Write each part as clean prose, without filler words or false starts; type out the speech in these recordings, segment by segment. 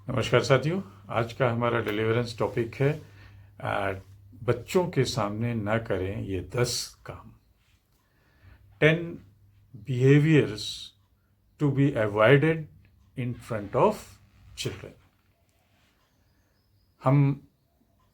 नमस्कार साथियों। आज का हमारा डिलीवरेंस टॉपिक है बच्चों के सामने न करें ये 10 काम, 10 behaviours to be avoided in front of children. हम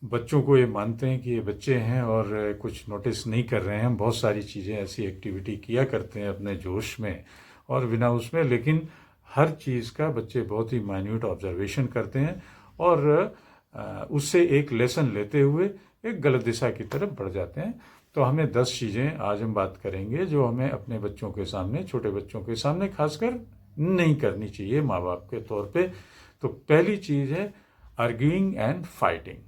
बच्चों को ये मानते हैं कि ये बच्चे हैं और कुछ नोटिस नहीं कर रहे हैं। हम बहुत सारी चीज़ें, ऐसी एक्टिविटी किया करते हैं अपने जोश में और बिना उसमें, लेकिन हर चीज़ का बच्चे बहुत ही माइन्यूट ऑब्जर्वेशन करते हैं और उससे एक लेसन लेते हुए एक गलत दिशा की तरफ बढ़ जाते हैं। तो हमें 10 चीज़ें आज हम बात करेंगे जो हमें अपने बच्चों के सामने, छोटे बच्चों के सामने खासकर नहीं करनी चाहिए माँ बाप के तौर पे। तो पहली चीज़ है आर्ग्यूइंग एंड फाइटिंग।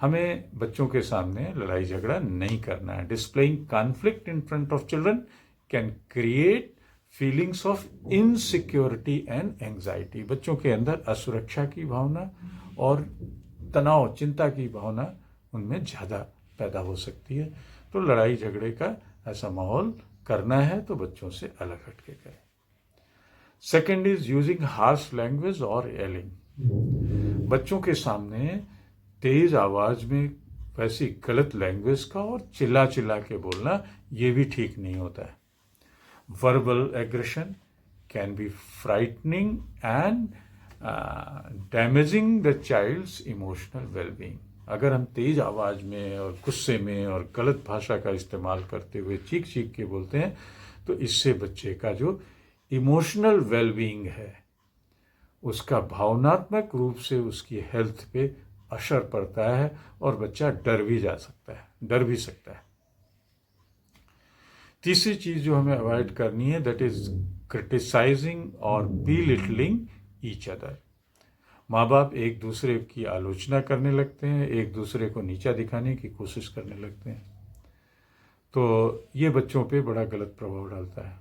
हमें बच्चों के सामने लड़ाई झगड़ा नहीं करना है। Displaying conflict in front of children can create feelings of insecurity and anxiety. बच्चों के अंदर असुरक्षा की भावना और तनाव, चिंता की भावना उनमें ज़्यादा पैदा हो सकती है। तो लड़ाई झगड़े का ऐसा माहौल करना है तो बच्चों से अलग हटके करें। Second is using harsh language और येलिंग। बच्चों के सामने तेज आवाज में वैसी गलत लैंग्वेज का और चिल्ला चिल्ला के बोलना, ये भी ठीक नहीं होता है। Verbal aggression can be frightening and damaging the child's emotional wellbeing. अगर हम तेज आवाज में और गुस्से में और गलत भाषा का इस्तेमाल करते हुए चीख चीख के बोलते हैं तो इससे बच्चे का जो इमोशनल वेलबींग है, उसका भावनात्मक रूप से उसकी हेल्थ पे असर पड़ता है और बच्चा डर भी सकता है। तीसरी चीज जो हमें अवॉइड करनी है, दैट इज क्रिटिसाइजिंग और बीलिटलिंग ईच अदर। माँ बाप एक दूसरे की आलोचना करने लगते हैं, एक दूसरे को नीचा दिखाने की कोशिश करने लगते हैं, तो ये बच्चों पे बड़ा गलत प्रभाव डालता है।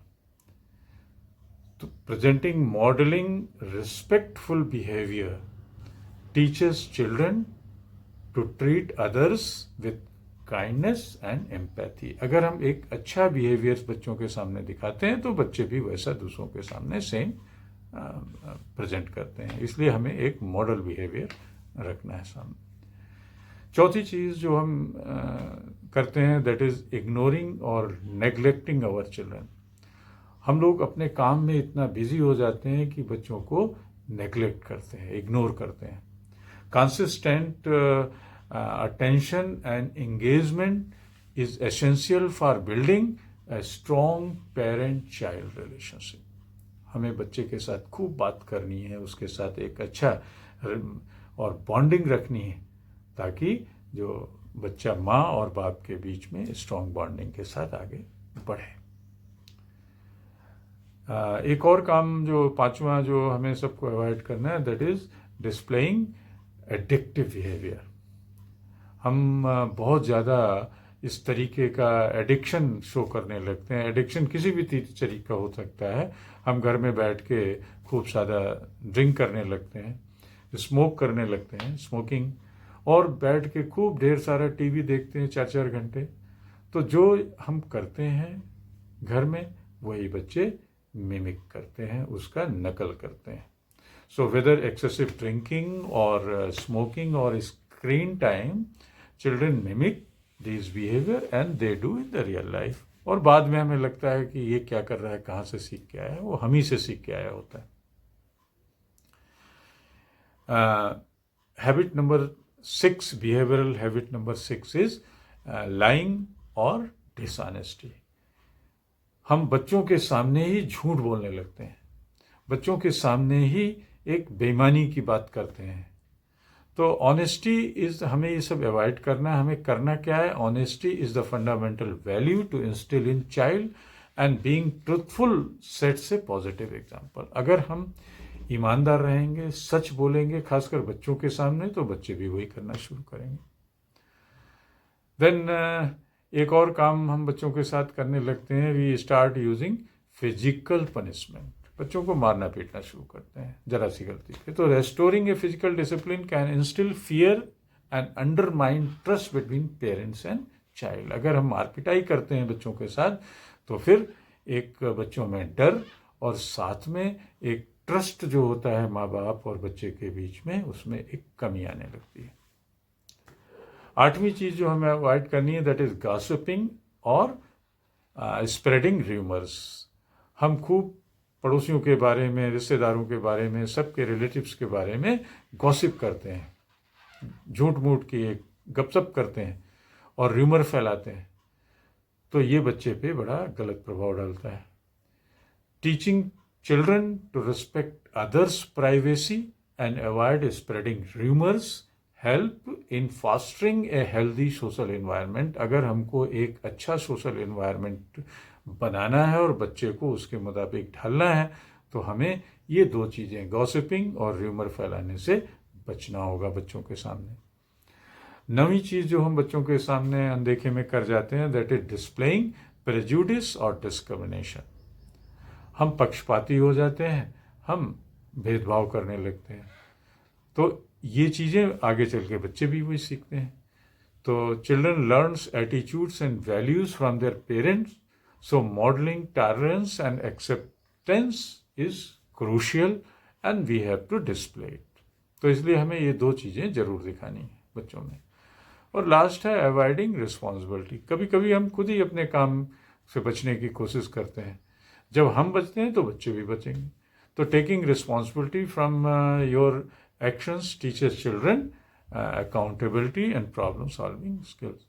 तो presenting modelling respectful behaviour teaches children to treat others with kindness and empathy। अगर हम एक अच्छा बिहेवियर बच्चों के सामने दिखाते हैं तो बच्चे भी वैसा दूसरों के सामने सेम प्रेजेंट करते हैं। इसलिए हमें एक मॉडल बिहेवियर रखना है सामने। चौथी चीज़ जो हम करते हैं, दैट इज इग्नोरिंग और नेग्लेक्टिंग आवर चिल्ड्रन। हम लोग अपने काम में इतना बिजी हो जाते हैं कि बच्चों को नेग्लेक्ट करते हैं, इग्नोर करते हैं। Consistent attention and engagement is essential for building a strong parent-child relationship। हमें बच्चे के साथ खूब बात करनी है, उसके साथ एक अच्छा और बॉन्डिंग रखनी है ताकि जो बच्चा माँ और बाप के बीच में स्ट्रॉन्ग बॉन्डिंग के साथ आगे बढ़े। एक और काम जो पांचवा जो हमें सबको अवॉइड करना है, that is displaying addictive behaviour. हम बहुत ज़्यादा इस तरीके का एडिक्शन शो करने लगते हैं। एडिक्शन किसी भी तरीके का हो सकता है। हम घर में बैठ के खूब ज़्यादा ड्रिंक करने लगते हैं, स्मोक करने लगते हैं, स्मोकिंग, और बैठ के खूब ढेर सारा टीवी देखते हैं 4-4 घंटे। तो जो हम करते हैं घर में वही बच्चे मिमिक करते हैं, उसका नकल करते हैं। So whether excessive drinking or smoking or screen time, children mimic these behavior and they do in the real life। और बाद में हमें लगता है कि ये क्या कर रहा है, कहाँ से सीख के आया है, वो हम ही से सीख के आया होता है। Habit number 6, behavioural habit number 6 is lying और डिसऑनेस्टी। हम बच्चों के सामने ही झूठ बोलने लगते हैं, बच्चों के सामने ही एक बेईमानी की बात करते हैं। तो ऑनेस्टी इज, हमें ये सब अवॉइड करना है। हमें करना क्या है, honesty is the fundamental value to instil in child and being truthful sets a positive example. अगर हम ईमानदार रहेंगे, सच बोलेंगे, खासकर बच्चों के सामने, तो बच्चे भी वही करना शुरू करेंगे। देन एक और काम हम बच्चों के साथ करने लगते हैं, we start using physical punishment. बच्चों को मारना पीटना शुरू करते हैं जरा सी गलती पे। तो restoring a physical discipline can instil fear and undermine trust between parents and child. अगर हम मार पिटाई करते हैं बच्चों के साथ तो फिर एक बच्चों में डर और साथ में एक ट्रस्ट जो होता है माँ बाप और बच्चे के बीच में, उसमें एक कमी आने लगती है। 8वीं चीज़ जो हमें अवॉइड करनी है, दैट इज़ गॉसिपिंग और स्प्रेडिंग र्यूमर्स। हम खूब पड़ोसियों के बारे में, रिश्तेदारों के बारे में, सबके रिलेटिव्स के बारे में गॉसिप करते हैं, झूठ मूठ की एक गपशप करते हैं और र्यूमर फैलाते हैं। तो ये बच्चे पे बड़ा गलत प्रभाव डालता है। Teaching children to respect others privacy and avoid spreading rumours help in fostering a healthy social environment. अगर हमको एक अच्छा सोशल एनवायरनमेंट बनाना है और बच्चे को उसके मुताबिक ढालना है, तो हमें ये 2 चीज़ें, गॉसिपिंग और र्यूमर फैलाने से बचना होगा बच्चों के सामने। 9वीं चीज़ जो हम बच्चों के सामने अनदेखे में कर जाते हैं, दैट इज डिस्प्लेइंग प्रेजुडिस और डिस्क्रिमिनेशन। हम पक्षपाती हो जाते हैं, हम भेदभाव करने लगते हैं। तो ये चीज़ें आगे चल के बच्चे भी वही सीखते हैं। तो children learns attitudes and values from their parents, so modelling tolerance and acceptance is crucial and we have to display it. तो इसलिए हमें ये 2 चीज़ें जरूर दिखानी है बच्चों में। और लास्ट है अवॉइडिंग रिस्पॉन्सिबिलिटी। कभी कभी हम खुद ही अपने काम से बचने की कोशिश करते हैं। जब हम बचते हैं तो बच्चे भी बचेंगे। तो taking responsibility from your actions teachers children accountability and problem solving skills.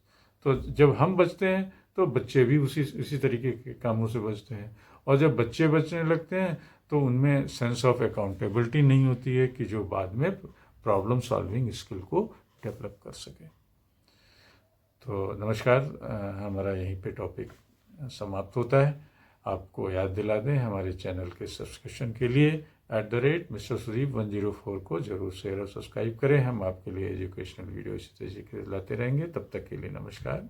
तो जब हम बचते हैं तो बच्चे भी उसी तरीके के कामों से बचते हैं। और जब बच्चे बचने लगते हैं तो उनमें सेंस ऑफ अकाउंटेबिलिटी नहीं होती है कि जो बाद में प्रॉब्लम सॉल्विंग स्किल को डेवलप कर सके। तो नमस्कार, हमारा यहीं पे टॉपिक समाप्त होता है। आपको याद दिला दें, हमारे चैनल के सब्सक्रिप्शन के लिए @Mr. Sudeep 104 को जरूर शेयर और सब्सक्राइब करें। हम आपके लिए एजुकेशनल वीडियो इसी तरीके से लाते रहेंगे। तब तक के लिए नमस्कार।